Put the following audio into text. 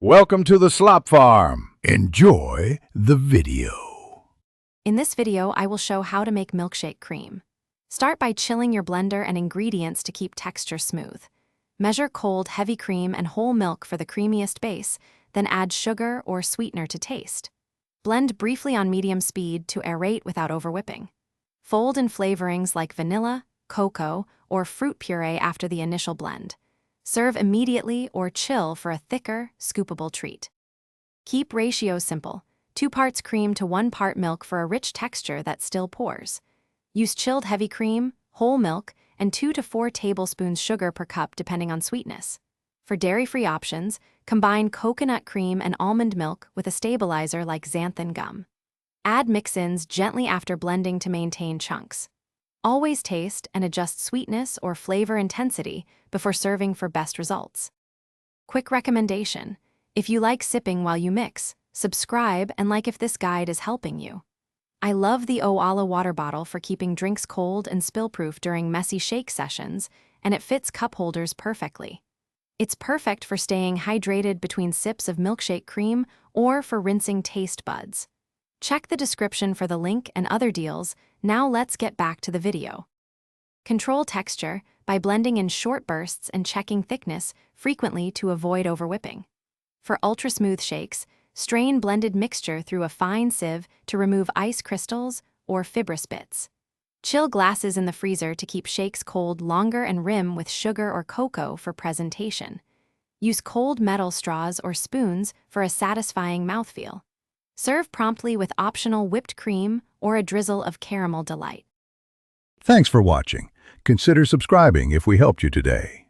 Welcome to the Slop Farm. Enjoy the video. In this video, I will show how to make milkshake cream. Start by chilling your blender and ingredients to keep texture smooth. Measure cold, heavy cream and whole milk for the creamiest base, then add sugar or sweetener to taste. Blend briefly on medium speed to aerate without overwhipping. Fold in flavorings like vanilla, cocoa, or fruit puree after the initial blend. Serve immediately or chill for a thicker, scoopable treat. Keep ratios simple: 2 parts cream to 1 part milk for a rich texture that still pours. Use chilled heavy cream, whole milk, and 2 to 4 tablespoons sugar per cup depending on sweetness. For dairy-free options, combine coconut cream and almond milk with a stabilizer like xanthan gum. Add mix-ins gently after blending to maintain chunks. Always taste and adjust sweetness or flavor intensity before serving for best results. Quick recommendation: if you like sipping while you mix, subscribe and like if this guide is helping you. I love the Oala water bottle for keeping drinks cold and spill-proof during messy shake sessions, and it fits cup holders perfectly. It's perfect for staying hydrated between sips of milkshake cream or for rinsing taste buds. Check the description for the link and other deals. Now let's get back to the video. Control texture by blending in short bursts and checking thickness frequently to avoid overwhipping. For ultra-smooth shakes, strain blended mixture through a fine sieve to remove ice crystals or fibrous bits. Chill glasses in the freezer to keep shakes cold longer and rim with sugar or cocoa for presentation. Use cold metal straws or spoons for a satisfying mouthfeel. Serve promptly with optional whipped cream or a drizzle of caramel delight. Thanks for watching. Consider subscribing if we helped you today.